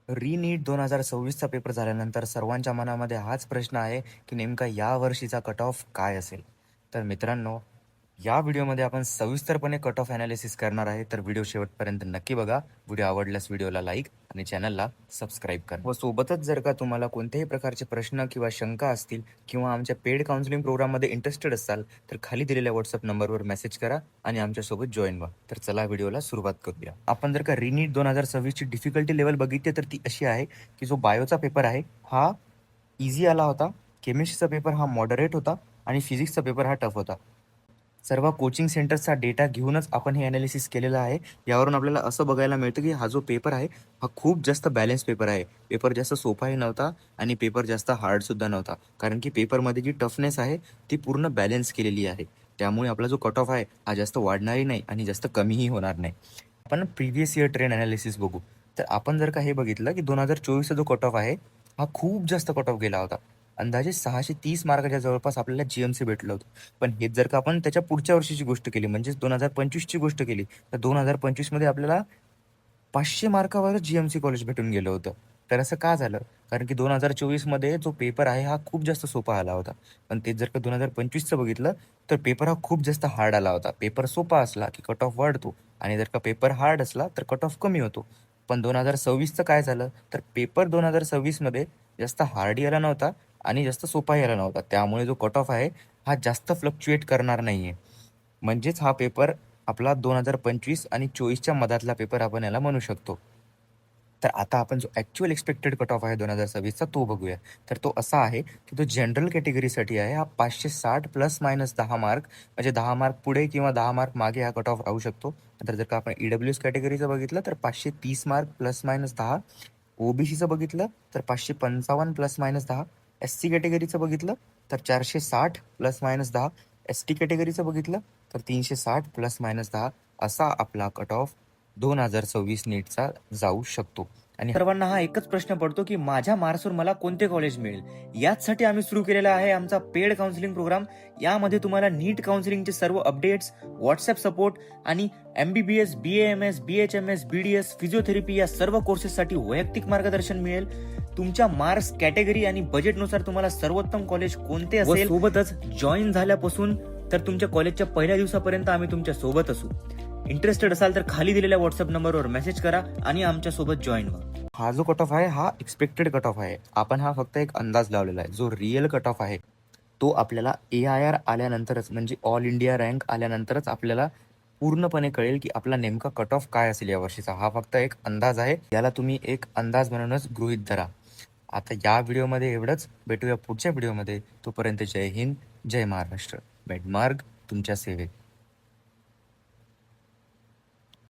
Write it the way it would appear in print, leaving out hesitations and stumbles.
री-नीट 2026चा paper झाल्यानंतर सर्वांच्या मनामध्ये हाच प्रश्न आहे, की नेमका या वर्षीचा कट ऑफ काय असेल? तर मित्रांनो, या व्हिडिओमध्ये आपण सविस्तरपणे कट ऑफ एनालिसिस करणार आहे. तर व्हिडिओ शेवटपर्यंत नक्की बघा. व्हिडिओ आवडल्यास व्हिडिओला लाईक आणि चॅनलला सबस्क्राईब करा. व सोबतच जर का तुम्हाला कोणत्याही प्रकारचे प्रश्न किंवा शंका असतील किंवा आमच्या पेड काउन्सिलिंग प्रोग्राममध्ये इंटरेस्टेड असाल, तर खाली दिलेल्या WhatsApp नंबरवर मेसेज करा आणि आमच्यासोबत जॉइन व्हा. तर चला व्हिडिओला सुरुवात करूया. आपण जर का री-नीट 2026ची डिफिकल्टी लेव्हल बघितली तर ती अशी आहे, की जो बायोचा पेपर आहे हा ईझी आला होता. केमिस्ट्रीचा पेपर हा मॉडरेट होता आणि फिजिक्सचा पेपर हा टफ होता. सर्व कोचिंग सेंटर्सचा डेटा घेऊनच आपण हे एनालिसिस केलेलं आहे. यावरून आपल्याला असं बघायला मिळतं, की हा जो पेपर आहे, हा खूप जास्त बॅलन्स पेपर आहे. पेपर जास्त सोपाही नव्हता आणि पेपर जास्त हार्डसुद्धा नव्हता. कारण की पेपरमध्ये जी टफनेस आहे, ती पूर्ण बॅलन्स केलेली आहे. त्यामुळे आपला जो कट ऑफ आहे, हा जास्त वाढणारही नाही आणि जास्त कमीही होणार नाही. आपण प्रिव्हियस इयर ट्रेंड एनालिसिस बघू. तर आपण जर का हे बघितलं, की 2024चा जो कट ऑफ आहे, हा खूप जास्त कट ऑफ गेला होता. अंदाजे 630 मार्काच्या जवळपास आपल्याला जीएमसी भेटलं होतं. पण हेच जर का आपण त्याच्या पुढच्या वर्षीची गोष्ट केली, म्हणजेच 2025ची गोष्ट केली, तर 2025मध्ये आपल्याला 500 मार्कावरच जीएमसी कॉलेज भेटून गेलं होतं. तर असं का झालं? कारण की 2024मध्ये जो पेपर आहे हा खूप जास्त सोपा आला होता. पण तेच जर का 2025चं बघितलं, तर पेपर हा खूप जास्त हार्ड आला होता. पेपर सोपा असला की कट ऑफ वाढतो आणि जर का पेपर हार्ड असला तर कट ऑफ कमी होतो. पण 2026चं काय झालं? तर पेपर 2026मध्ये जास्त हार्डही आला नव्हता आणि जास्त सोपाही आला नव्हता. त्यामुळे जो कट ऑफ आहे हा जास्त फ्लक्च्युएट करणार नाहीये. म्हणजेच हा पेपर आपला 2025 आणि 24च्या मधातला पेपर आपण याला म्हणू शकतो. तर आता आपण जो ॲक्चुअल एक्स्पेक्टेड कट ऑफ आहे 2026चा तो बघूया. तर तो असा आहे, की तो जनरल कॅटेगरीसाठी आहे. हा 560 प्लस मायनस 10 मार्क म्हणजे 10 मार्क पुढे किंवा 10 मार्क मागे हा कट ऑफ राहू शकतो. नंतर जर का आपण ई-डब्ल्यू-एस कॅटेगरीचं बघितलं तर 530 मार्क प्लस मायनस 10. ओ-बी-सीचं बघितलं तर 555 प्लस मायनस 10. एस-सी कॅटेगरीचं बघितलं तर 460 प्लस मायनस 10. एस-टी कॅटेगरीचं बघितलं तर 360 प्लस मायनस 10 असा आपला कट ऑफ 2026 नीटचा जाऊ शकतो. आणि सर्वांना हा एकच प्रश्न पडतो, की माझ्या मार्क्सवर मला कोणते कॉलेज मिळेल? याचसाठी आम्ही सुरू केलेला आहे आमचा पेड काउन्सिलिंग प्रोग्राम. यामध्ये तुम्हाला नीट काउन्सिलिंगचे सर्व अपडेट्स, व्हॉट्सअप सपोर्ट आणि MBBS, BAMS, BHMS, BDS, physiotherapy या सर्व कोर्सेससाठी वैयक्तिक मार्गदर्शन मिळेल. तुमच्या मार्क्स, कॅटेगरी आणि बजेटनुसार तुम्हाला सर्वोत्तम कॉलेज कोणते असेल, सोबतच जॉईन झाल्यापासून तर तुमच्या कॉलेजच्या पहिल्या दिवसापर्यंत आम्ही तुमच्या सोबत असू. इंटरेस्टेड असाल तर खाली दिलेल्या व्हॉट्सअप नंबरवर मेसेज करा आणि आमच्या सोबत जॉईन व्हा. हा जो कट ऑफ आहे हा एक्सपेक्टेड कट ऑफ आहे. आपण हा फक्त एक अंदाज लावलेला आहे. जो रिअल कट ऑफ आहे तो आपल्याला AIR आल्यानंतरच म्हणजे ऑल इंडिया रँक आल्यानंतरच आपल्याला पूर्णपणे कळेल, की आपला नेमका कट ऑफ काय असेल या वर्षीचा. हा फक्त एक अंदाज आहे. याला तुम्ही एक अंदाज म्हणूनच गृहीत धरा. आता या व्हिडिओमध्ये एवढंच. भेटूया पुढच्या व्हिडिओमध्ये. तोपर्यंत जय हिंद, जय महाराष्ट्र. मेडमार्ग तुमच्या सेवेत.